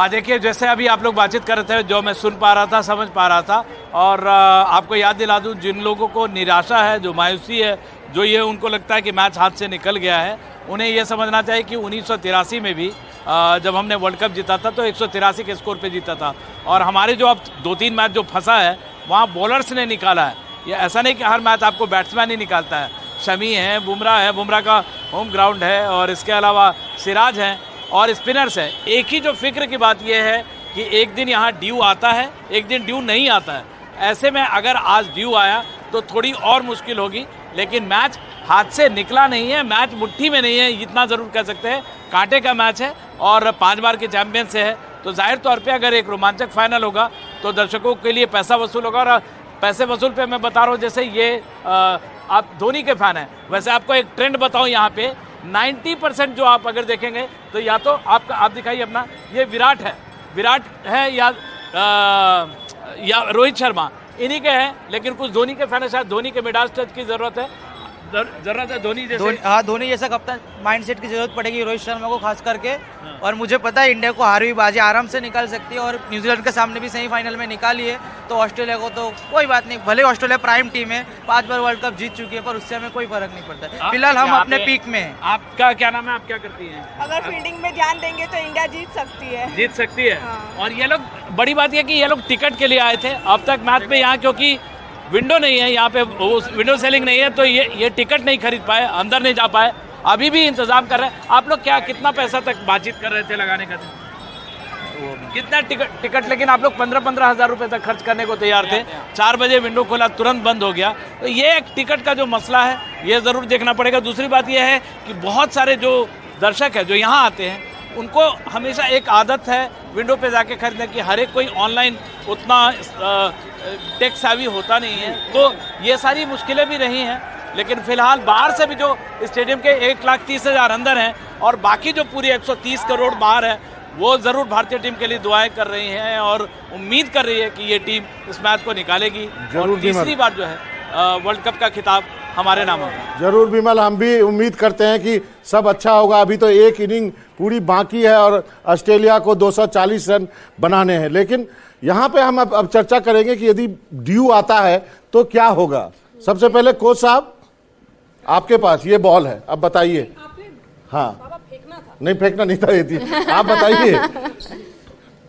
देखिए, जैसे अभी आप लोग बातचीत कर रहे थे, जो मैं सुन पा रहा था, समझ पा रहा था, और आपको याद दिला दूं, जिन लोगों को निराशा है, जो मायूसी है, जो ये उनको लगता है कि मैच हाथ से निकल गया है, उन्हें ये समझना चाहिए कि 1983 में भी जब हमने वर्ल्ड कप जीता था तो 183 के स्कोर पे जीता था, और हमारे जो अब 2-3 मैच जो फंसा है वहाँ बॉलर्स ने निकाला है। ये ऐसा नहीं कि हर मैच आपको बैट्समैन ही निकालता है। शमी है, बुमराह का होम ग्राउंड है, और इसके अलावा सिराज हैं और स्पिनर्स हैं। एक ही जो फिक्र की बात यह है कि एक दिन यहाँ ड्यू आता है, एक दिन ड्यू नहीं आता है। ऐसे में अगर आज ड्यू आया तो थोड़ी और मुश्किल होगी, लेकिन मैच हाथ से निकला नहीं है, मैच मुट्ठी में नहीं है, इतना ज़रूर कह सकते हैं। कांटे का मैच है और 5 बार के चैंपियन से है, तो जाहिर तौर पे अगर एक रोमांचक फाइनल होगा तो दर्शकों के लिए पैसा वसूल होगा। और पैसे वसूल पे मैं बता रहा हूँ, जैसे ये आप धोनी के फ़ैन हैं, वैसे आपको एक ट्रेंड बताऊँ, यहाँ पे 90% जो आप अगर देखेंगे तो या तो आप दिखाइए अपना, ये विराट है या रोहित शर्मा, इन्हीं के हैं। लेकिन कुछ धोनी के फैन है, शायद धोनी के मिडास टच की ज़रूरत है धोनी जैसे। हाँ, धोनी जैसा कप्तान माइंडसेट की जरूरत पड़ेगी रोहित शर्मा को खास करके। और मुझे पता है इंडिया को हार हुई बाजी आराम से निकाल सकती है, और न्यूजीलैंड के सामने भी सेमीफाइनल में निकाली है, तो ऑस्ट्रेलिया को तो कोई बात नहीं। भले ऑस्ट्रेलिया प्राइम टीम है, 5 बार वर्ल्ड कप जीत चुकी है, पर उससे हमें कोई फर्क नहीं पड़ता। फिलहाल हम अपने पीक में हैं। आपका क्या नाम है, आप क्या करती हैं? अगर फील्डिंग में ध्यान देंगे तो इंडिया जीत सकती है। और ये लोग, बड़ी बात यह कि ये लोग टिकट के लिए आए थे अब तक मैच में यहाँ, क्योंकि विंडो नहीं है यहाँ पे, विंडो सेलिंग नहीं है, तो ये टिकट नहीं खरीद पाए, अंदर नहीं जा पाए। अभी भी इंतजाम कर रहे हैं। आप लोग कितना पैसा तक बातचीत कर रहे थे लगाने का? कितना टिकट लेकिन आप लोग 15-15 हज़ार रुपये तक खर्च करने को तैयार थे। 4 बजे विंडो खोला, तुरंत बंद हो गया। तो ये एक टिकट का जो मसला है, ये ज़रूर देखना पड़ेगा। दूसरी बात यह है कि बहुत सारे जो दर्शक हैं जो यहाँ आते हैं, उनको हमेशा एक आदत है विंडो पे जाके खरीदने की। हर एक कोई ऑनलाइन उतना टेक सेवी होता नहीं है, तो ये सारी मुश्किलें भी रही हैं। लेकिन फिलहाल बाहर से भी जो स्टेडियम के 1,30,000 अंदर हैं, और बाकी जो पूरी 130 करोड़ बाहर है, वो ज़रूर भारतीय टीम के लिए दुआएं कर रही हैं और उम्मीद कर रही है कि ये टीम इस मैच को निकालेगी और तीसरी बार जो है वर्ल्ड कप का खिताब हमारे नाम होगा। जरूर विमल, हम भी उम्मीद करते हैं कि सब अच्छा होगा। अभी तो एक इनिंग पूरी बाकी है और ऑस्ट्रेलिया को 240 रन बनाने हैं। लेकिन यहाँ पे हम अब चर्चा करेंगे कि यदि ड्यू आता है तो क्या होगा। सबसे पहले कोच साहब, आपके पास ये बॉल है, अब बताइए। हाँ, नहीं फेंकना नहीं था, ये थी। आप बताइए,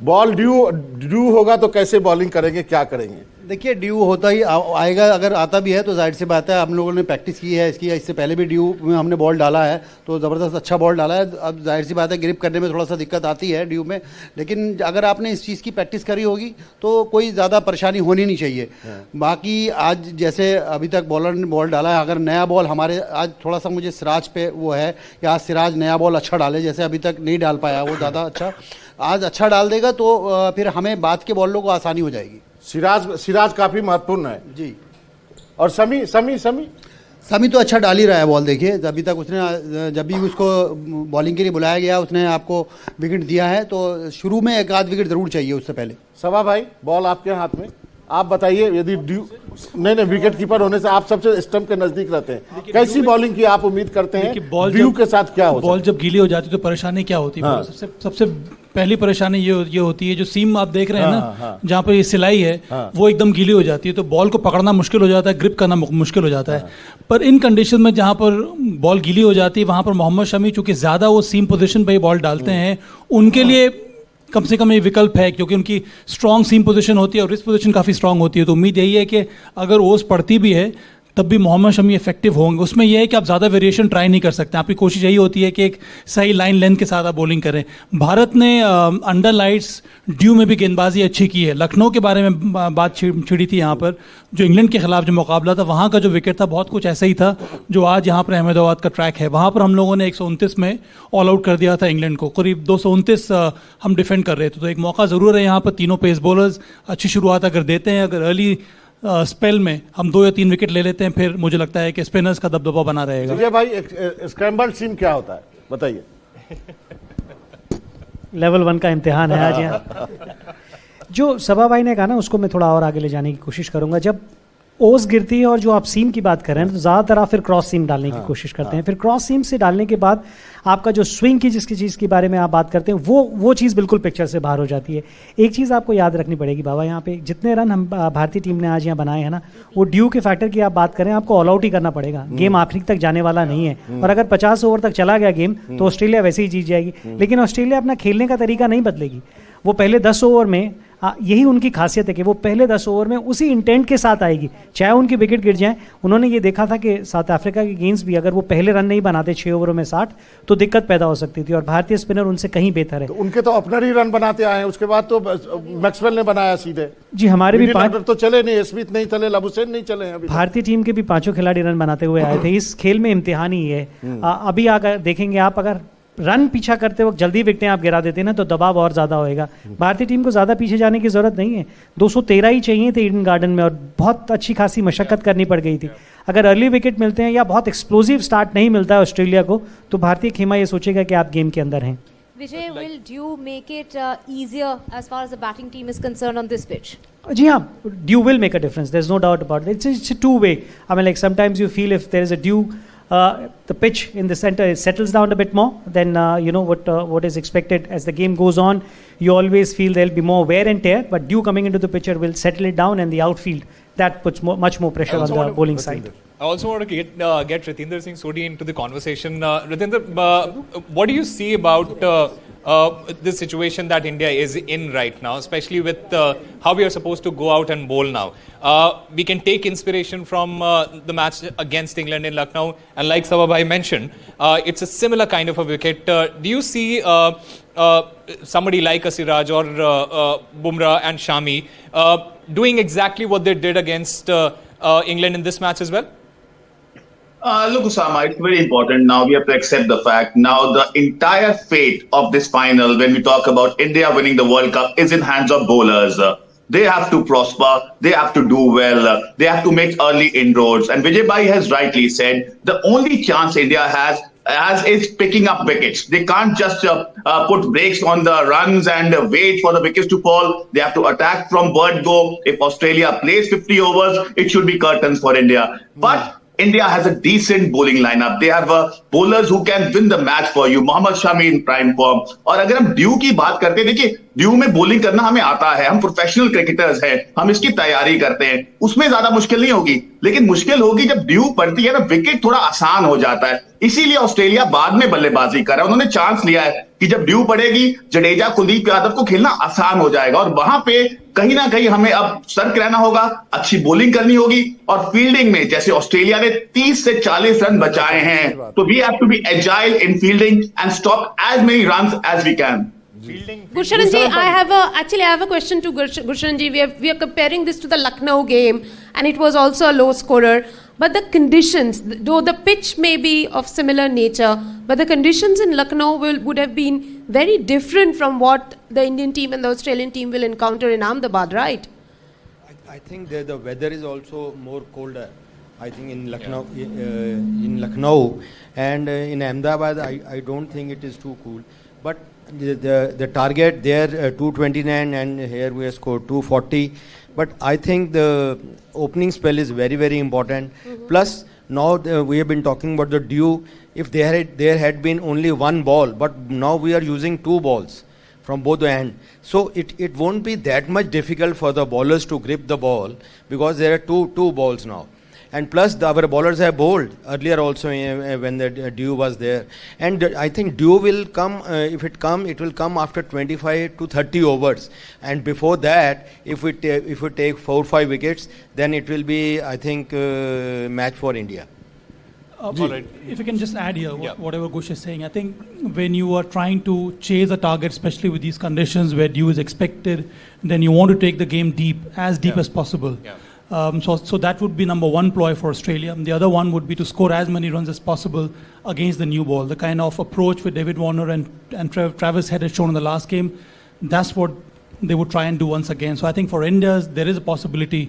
बॉल ड्यू होगा तो कैसे बॉलिंग करेंगे, क्या करेंगे? देखिए, ड्यू होता ही आएगा। अगर आता भी है तो जाहिर सी बात है, हम लोगों ने प्रैक्टिस की है इसकी, इससे पहले भी ड्यू में हमने बॉल डाला है, तो ज़बरदस्त अच्छा बॉल डाला है। अब जाहिर सी बात है ग्रिप करने में थोड़ा सा दिक्कत आती है ड्यू में, लेकिन अगर आपने इस चीज़ की प्रैक्टिस करी होगी तो कोई ज़्यादा परेशानी होनी नहीं चाहिए। बाकी आज जैसे अभी तक बॉलर ने बॉल डाला है, अगर नया बॉल हमारे आज थोड़ा सा मुझे सिराज पे वो है कि आज सिराज नया बॉल अच्छा डाले, जैसे अभी तक नहीं डाल पाया वो ज़्यादा अच्छा, आज अच्छा डाल देगा तो फिर हमें बाद के बॉलों को आसानी हो जाएगी। सिराज काफी महत्वपूर्ण है जी। और समी तो अच्छा डाल ही रहा है बॉल। देखिए, अभी तक उसने, जब भी उसको बॉलिंग के लिए बुलाया गया, उसने आपको विकेट दिया है, तो शुरू में एक आध विकेट जरूर चाहिए उससे पहले। सभा भाई, बॉल आपके हाथ में, आप बताइए। यदि ड्यू नहीं, विकेट कीपर होने से आप सबसे स्टंप के नजदीक रहते हैं, कैसी बॉलिंग की आप उम्मीद करते हैं? ड्यू के साथ क्या होता है? बॉल जब गीली हो जाती है तो परेशानी क्या होती है? हाँ। सबसे पहली परेशानी ये होती है, जो सीम आप देख रहे हैं ना, जहाँ पर ये सिलाई है, वो एकदम गीली हो जाती है, तो बॉल को पकड़ना मुश्किल हो जाता है, ग्रिप करना मुश्किल हो जाता है। पर इन कंडीशन में जहाँ पर बॉल गीली हो जाती है, वहाँ पर मोहम्मद शमी चूंकि ज़्यादा वो सीम पोजीशन पर ही बॉल डालते हैं, उनके लिए कम से कम ये विकल्प है, क्योंकि उनकी स्ट्रॉन्ग सीम पोजीशन होती है और रिस्ट पोजीशन काफ़ी स्ट्रॉन्ग होती है। तो उम्मीद यही है कि अगर ओस पड़ती भी है तब भी मोहम्मद शमी इफेक्टिव होंगे। उसमें यह है कि आप ज़्यादा वेरिएशन ट्राई नहीं कर सकते, आपकी कोशिश यही होती है कि एक सही लाइन लेंथ के साथ आप बॉलिंग करें। भारत ने अंडर लाइट्स ड्यू में भी गेंदबाजी अच्छी की है। लखनऊ के बारे में बात छिड़ी थी यहाँ पर, जो इंग्लैंड के खिलाफ जो मुकाबला था, वहाँ का जो विकेट था बहुत कुछ ऐसा ही था जो आज यहाँ पर अहमदाबाद का ट्रैक है। वहाँ पर हम लोगों ने 129 में ऑल आउट कर दिया था इंग्लैंड को, करीब 229 हम डिफेंड कर रहे थे। तो एक मौका ज़रूर है यहाँ पर। तीनों पेस बॉलर्स अच्छी शुरुआत अगर देते हैं, अगर अर्ली स्पेल में हम 2 या 3 विकेट ले लेते हैं, फिर मुझे लगता है कि स्पिनर्स का दबदबा बना रहेगा। विजय भाई, स्क्रैम्बल्ड सीम क्या होता है, बताइए। लेवल 1 का इम्तिहान है आज यहाँ। जो सभा भाई ने कहा ना, उसको मैं थोड़ा और आगे ले जाने की कोशिश करूंगा। जब ओस गिरती है और जो आप सीम की बात कर रहे हैं तो ज़्यादातर आप फिर क्रॉस सीम डालने की कोशिश करते हैं। फिर क्रॉस सीम से डालने के बाद आपका जो स्विंग की जिसकी चीज़ के बारे में आप बात करते हैं वो चीज़ बिल्कुल पिक्चर से बाहर हो जाती है। एक चीज़ आपको याद रखनी पड़ेगी बाबा, यहाँ पे जितने रन हम भारतीय टीम ने आज यहाँ बनाए हैं ना, वो ड्यू के फैक्टर की आप बात करें, आपको ऑल आउट ही करना पड़ेगा। गेम आखिरी तक जाने वाला नहीं है, और अगर 50 ओवर तक चला गया गेम तो ऑस्ट्रेलिया वैसे ही जीत जाएगी। लेकिन ऑस्ट्रेलिया अपना खेलने का तरीका नहीं बदलेगी। वो पहले 10 ओवर में यही उनकी खासियत है कि वो पहले 10 ओवर में उसी इंटेंट के साथ आएगी, चाहे उनकी विकेट गिर जाए। उन्होंने ये देखा था कि साउथ अफ्रीका के गेंस भी अगर वो पहले रन नहीं बनाते 6 ओवरों में 60 तो दिक्कत पैदा हो सकती थी, और भारतीय स्पिनर उनसे कहीं बेहतर है। तो उनके तो अपना ही रन बनाते आए हैं, उसके बाद तो मैक्सवेल ने बनाया सीधे। जी, हमारे भी 5 तो चले नहीं, स्मिथ नहीं चले, लबुसैन नहीं चले अभी। भारतीय टीम के भी 5 खिलाड़ी रन बनाते हुए आए थे। इस खेल में इम्तिहान ही है। अभी अगर देखेंगे आप, अगर रन पीछा करते वक्त जल्दी विकेटें आप गिरा देते हैं ना तो दबाव और ज़्यादा होएगा। भारतीय टीम को ज़्यादा पीछे जाने की ज़रूरत नहीं है। 213 ही चाहिए थे ईडन गार्डन में, और बहुत अच्छी खासी मशक्कत करनी पड़ गई थी। अगर अर्ली विकेट मिलते हैं या बहुत एक्सप्लोजिव स्टार्ट नहीं मिलता है ऑस्ट्रेलिया को, तो भारतीय खेमा ये सोचेगा कि आप गेम के अंदर हैं। Vijay, will Dew make it easier as far as the batting team is concerned on this pitch? जी हाँ, dew will make a difference, there is no doubt about it. It's two way. I mean, like sometimes you feel if there is a dew, the pitch in the center settles down a bit more, then you know what is expected as the game goes on. You always feel there'll be more wear and tear, but Dew coming into the picture will settle it down, and the outfield that puts much more pressure on the bowling side. I also want to get Ratinder Singh Sodhi into the conversation. Ratinder, what do you see about this situation that India is in right now, especially with how we are supposed to go out and bowl now? We can take inspiration from the match against England in Lucknow, and like Sababhai mentioned, it's a similar kind of a wicket. Do you see somebody like a Siraj or Bumrah and Shami doing exactly what they did against England in this match as well? Look, Osama, it's very important. Now we have to accept the fact. Now the entire fate of this final, when we talk about India winning the World Cup, is in hands of bowlers. They have to prosper. They have to do well. They have to make early inroads. And Vijay Bhai has rightly said, the only chance India has is picking up wickets. They can't just put brakes on the runs and wait for the wickets to fall. They have to attack from word go. If Australia plays 50 overs, it should be curtains for India. But India has a decent bowling lineup. They have bowlers who can win the match for you. Mohammad Shami in prime form. और अगर हम due की बात करते हैं, देखिए due में bowling करना हमें आता है, हम प्रोफेशनल क्रिकेटर्स हैं, हम इसकी तैयारी करते हैं, उसमें ज्यादा मुश्किल नहीं होगी। लेकिन मुश्किल होगी जब ड्यू पड़ती है ना, विकेट थोड़ा आसान हो जाता है। इसीलिए ऑस्ट्रेलिया बाद में बल्लेबाजी कर रहा है। उन्होंने चांस लिया है कि जब ड्यू पड़ेगी, जडेजा कुलदीप यादव को खेलना आसान हो जाएगा, और वहां पे कहीं ना कहीं हमें अब सर्क रहना होगा, अच्छी बॉलिंग करनी होगी, और फील्डिंग में जैसे ऑस्ट्रेलिया ने 30 से 40 रन बचाए हैं, तो we have to be agile in fielding and stop as many runs as we can. Gurshan ji, I have a question to Gurshan ji. We are comparing this to the Lucknow game, and it was also a low scorer. But the conditions, though the pitch may be of similar nature, but the conditions in Lucknow would have been very different from what the Indian team and the Australian team will encounter in Ahmedabad, right? I think the weather is also more colder. I think in Lucknow, and in Ahmedabad, I don't think it is too cool. But the target there 229, and here we have scored 240. But I think the opening spell is very, very important. Plus now we have been talking about the Dew. If there had been only one ball, but now we are using 2 balls from both ends, so it won't be that much difficult for the bowlers to grip the ball, because there are two balls now. And plus our bowlers have bowled earlier also when the Dew was there, and I think Dew will come, if it will come after 25 to 30 overs, and before that if we take 4-5 wickets, then it will be, I think, match for India. If you can just add here, whatever Gush is saying, I think when you are trying to chase a target, especially with these conditions where Dew is expected, then you want to take the game deep, as deep as possible. So that would be number one ploy for Australia. The other one would be to score as many runs as possible against the new ball. The kind of approach with David Warner and Travis Head had shown in the last game, that's what they would try and do once again. So I think for India, there is a possibility.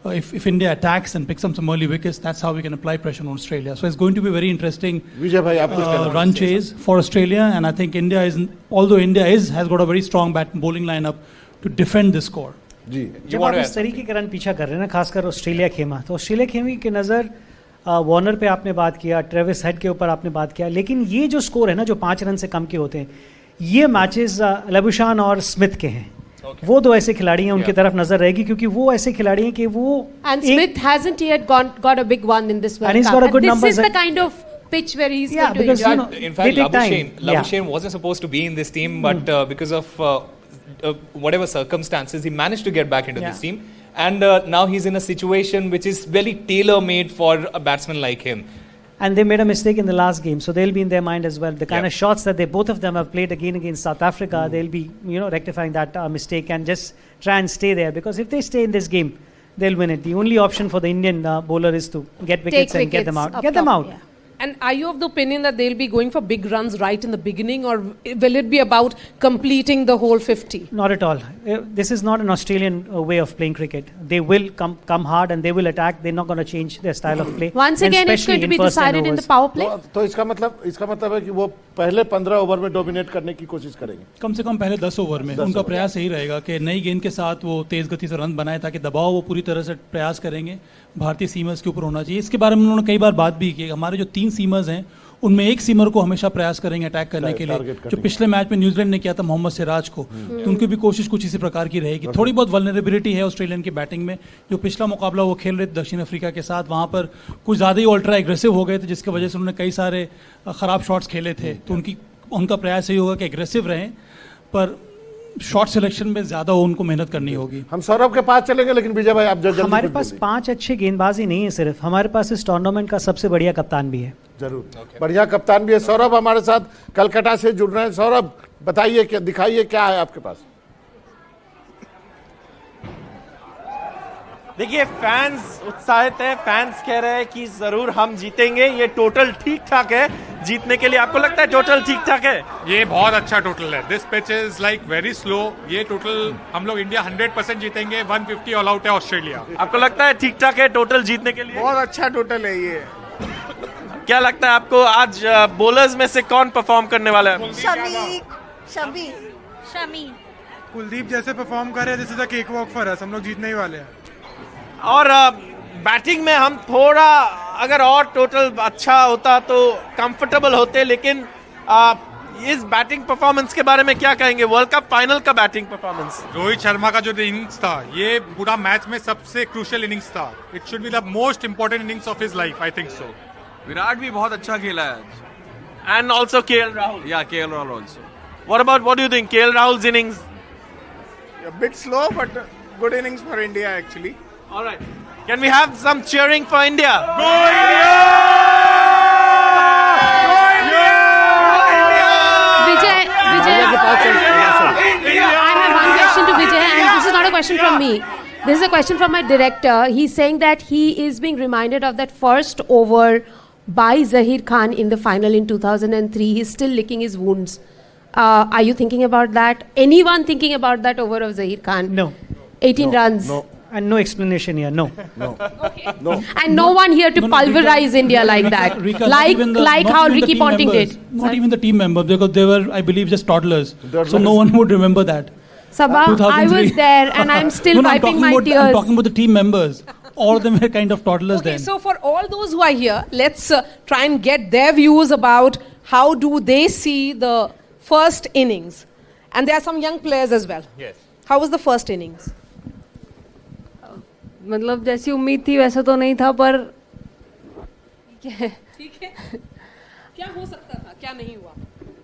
If India attacks and picks up some early wickets, that's how we can apply pressure on Australia. So it's going to be a very interesting run chase for Australia. And I think although India has got a very strong bowling lineup to defend this score. जी जब आप इस तरीके का run पीछा कर रहे हैं ना, खासकर ऑस्ट्रेलिया खेमा, तो ऑस्ट्रेलिया खेमी की नज़र वार्नर पे आपने बात किया, ट्रेविस हेड के ऊपर आपने बात किया, लेकिन ये जो स्कोर है ना जो 5 रन से कम के होते हैं, ये मैचेस लबुशान और स्मिथ के हैं। वो दो ऐसे खिलाड़ी हैं, उनकी तरफ नजर रहेगी क्योंकि वो ऐसे खिलाड़ी हैं कि वो And Smith hasn't yet got a big one in this World And he's Cup. got a good and numbers. this is the kind of pitch where he's Yeah, going to because, enjoy. you know, In fact, they take time. Labuschagne wasn't supposed to be in this team, but because of whatever circumstances, he managed to get back into this team. And now he's in a situation which is very tailor-made for a batsman like him. And they made a mistake in the last game, so they'll be in their mind as well. The kind of shots that both of them have played again against South Africa, they'll be, rectifying that mistake and just try and stay there. Because if they stay in this game, they'll win it. The only option for the Indian bowler is to get wickets and get them out. Get them out. Yeah. And are you of the opinion that they'll be going for big runs right in the beginning, or will it be about completing the whole 50? Not at all. This is not an Australian way of playing cricket. They will come hard and they will attack. They're not going to change their style of play. Once again, it's going to be decided in the power play. तो इसका मतलब है कि वो पहले 15 over में dominate करने की कोशिश करेंगे। कम से कम पहले 10 ओवर में उनका प्रयास यही रहेगा कि नई गेंद के साथ वो तेज गति से रन बनाए, ताकि दबाव वो पूरी तरह से प्रयास करेंगे भारतीय सीमर्स के ऊपर होना चाहिए। इसके बारे में उन्होंने कई बार बात भी की। हमारे जो 3 सीमर्स हैं उनमें एक सीमर को हमेशा प्रयास करेंगे अटैक करने के लिए, जो पिछले मैच में न्यूजीलैंड ने किया था मोहम्मद सिराज को, तो उनकी भी कोशिश कुछ इसी प्रकार की रहेगी। थोड़ी बहुत वल्नरेबिलिटी है ऑस्ट्रेलियन की बैटिंग में। जो पिछला मुकाबला वो खेल रहे थे दक्षिण अफ्रीका के साथ, वहाँ पर कुछ ज़्यादा ही अल्ट्रा एग्रेसिव हो गए थे, जिसकी वजह से उन्होंने कई सारे ख़राब शॉट्स खेले थे। तो उनका प्रयास यही होगा कि एग्रेसिव रहें, पर शॉट सिलेक्शन में ज्यादा उनको मेहनत करनी होगी। हम सौरभ के पास चलेंगे, लेकिन विजय भाई आप हमारे पास 5 अच्छे गेंदबाज ही नहीं है सिर्फ, हमारे पास इस टूर्नामेंट का सबसे बढ़िया कप्तान भी है। जरूर बढ़िया कप्तान भी है। सौरभ हमारे साथ कलकत्ता से जुड़ रहे हैं। सौरभ बताइए, क्या दिखाइए, क्या है आपके पास? देखिए, फैंस उत्साहित है, फैंस कह रहे हैं कि जरूर हम जीतेंगे। ये टोटल ठीक ठाक है जीतने के लिए। आपको लगता है टोटल ठीक ठाक है? ये बहुत अच्छा टोटल है। This pitch is like very slow. ये टोटल हम लोग इंडिया 100% जीतेंगे। 150 ऑल आउट है ऑस्ट्रेलिया। आपको लगता है ठीक ठाक है टोटल जीतने के लिए? बहुत अच्छा टोटल है ये। क्या लगता है आपको आज बॉलर्स में से कौन परफॉर्म करने वाला है? शमी कुलदीप जैसे परफॉर्म कर रहे हैं, this is a cake walk for us. हम लोग जीतने ही वाले हैं। और बैटिंग में हम थोड़ा अगर और टोटल अच्छा होता तो कंफर्टेबल होते, लेकिन इस बैटिंग परफॉर्मेंस के बारे में क्या कहेंगे? वर्ल्ड कप फाइनल का बैटिंग परफॉर्मेंस। रोहित शर्मा का जो इनिंग्स था, ये पूरा मैच में सबसे क्रूशियल इनिंग्स था। It should be the most important innings of his life, I think so. Virat भी बहुत अच्छा खेला है आज। And also KL Rahul. या KL Rahul also. What do you think? KL Rahul's innings A bit slow, but good innings for India actually. All right. Can we have some cheering for India? Go India! Vijay, I have one question to Vijay, and this is not a question from me. This is a question from my director. He's saying that he is being reminded of that first over by Zahir Khan in the final in 2003. He's still licking his wounds. Are you thinking about that? Anyone thinking about that over of Zahir Khan? No. 18 runs. No. And no explanation here. No. Okay. No. And no one here to pulverize India like that. Like how Ricky Ponting did. Not even the team members, because they were, I believe, just toddlers. So no one would remember that. Sabah, I was there and I'm still wiping my tears. I'm talking about the team members. All of them were kind of toddlers then. So for all those who are here, let's try and get their views about how do they see the first innings. And there are some young players as well. Yes. How was the first innings? मतलब जैसी उम्मीद थी वैसा तो नहीं था, पर ठीक है। क्या हो सकता था, क्या नहीं हुआ?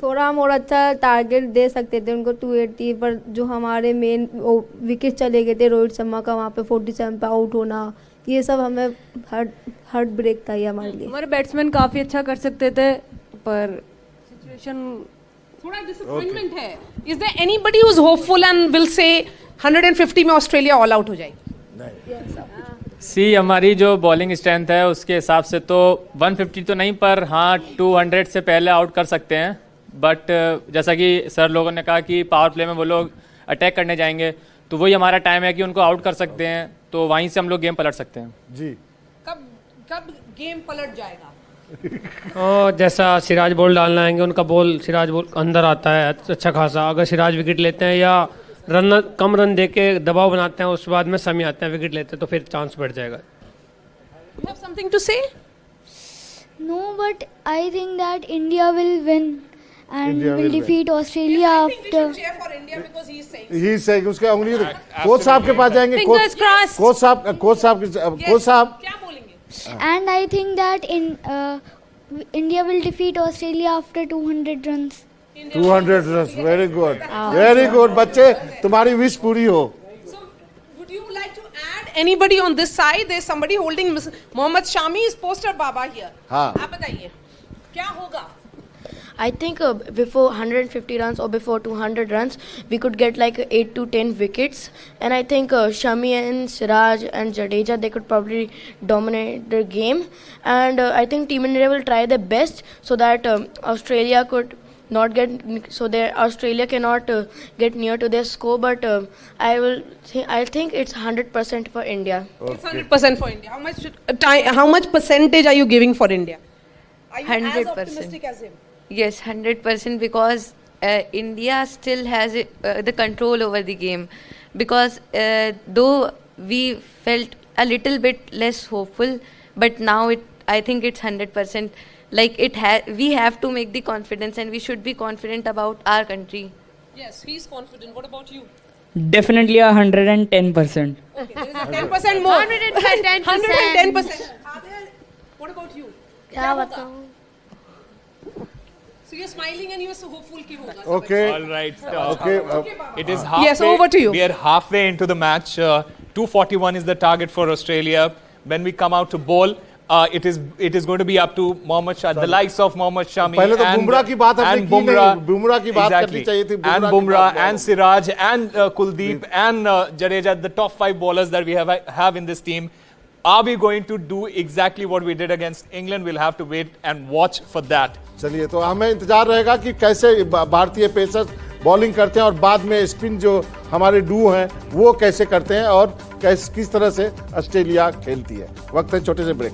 थोड़ा हम और अच्छा टारगेट दे सकते थे उनको 280, पर जो हमारे मेन विकेट चले गए थे रोहित शर्मा का, वहाँ पे 47 पे आउट होना, ये सब हमें हार्ट ब्रेक था ये हमारे लिए। हमारे बैट्समैन काफ़ी अच्छा कर सकते थे, पर सिचुएशन थोड़ा डिसअपॉइंटमेंट है। Is there anybody who's hopeful and will say 150 में ऑस्ट्रेलिया ऑल आउट हो जाएगी? सी हमारी जो बॉलिंग स्ट्रेंथ है उसके हिसाब से तो 150 तो नहीं, पर हाँ 200 से पहले आउट कर सकते हैं। बट जैसा कि सर लोगों ने कहा कि पावर प्ले में वो लोग अटैक करने जाएंगे, तो वही हमारा टाइम है कि उनको आउट कर सकते हैं, तो वहीं से हम लोग गेम पलट सकते हैं। जी कब गेम पलट जाएगा? जैसा सिराज बॉल डालना आएंगे, उनका बॉल सिराज बॉल अंदर आता है अच्छा खासा। अगर सिराज विकेट लेते हैं या रन कम रन दे के दबाव बनाते हैं, उसके बाद में शमी आते हैं, विकेट लेते हैं, तो फिर चांस बढ़ जाएगा. You have something to say? No, but I think that India will win and India will will defeat Australia I think we after. should cheer for India because he is saying. ही से उसके उंगली coach साहब के पास जाएंगे. Fingers crossed. Coach साहब क्या बोलेंगे? And I think that India will defeat Australia after 200 runs. 200 run. Very good, very good. बच्चे तुम्हारी विश पूरी हो. So, would you like to add anybody on this side? There's somebody holding Mohammad Shami's poster Baba here. हाँ. आप बताइए क्या होगा? I think before 150 runs or before 200 runs, we could get like 8 to 10 wickets. And I think Shami and Siraj and Jadeja, they could probably dominate the game. And I think Team India will try their best so that Australia could not get, so that Australia cannot get near to their score. But I think it's 100% for India. It's 100% for India. How much percentage are you giving for India? Are you 100%. as optimistic as him? Yes, 100% because India still has the control over the game. Because though we felt a little bit less hopeful, but now I think it's 100%. Like we have to make the confidence, and we should be confident about our country. Yes, he's confident. What about you? Definitely 110%. Okay, there is a 10% more. 110%. 110%. What about you? क्या बताऊं? So you're smiling and you're so hopeful कि होगा. Okay. All right. Okay. It is halfway. Yes, over to you. We are halfway into the match. 241 is the target for Australia. When we come out to bowl, it is going to be up to Mohammad Shami, the likes of Mohammad Shami. पहले तो बुमराह की बात हमने and की नहीं. बुमराह की बात exactly. करनी चाहिए थी. And Bumrah and Siraj and Kuldeep and Jadeja, the top 5 bowlers that we have in this team. Are we going to do exactly what we did against England? We'll have to wait and watch for that. चलिए, तो हमें इंतजार रहेगा कि कैसे भारतीय pacers bowling करते हैं और बाद में स्पिन जो हमारे डू हैं वो कैसे करते हैं और किस तरह से ऑस्ट्रेलिया खेलती है. वक्त है छोटे से ब्रेक.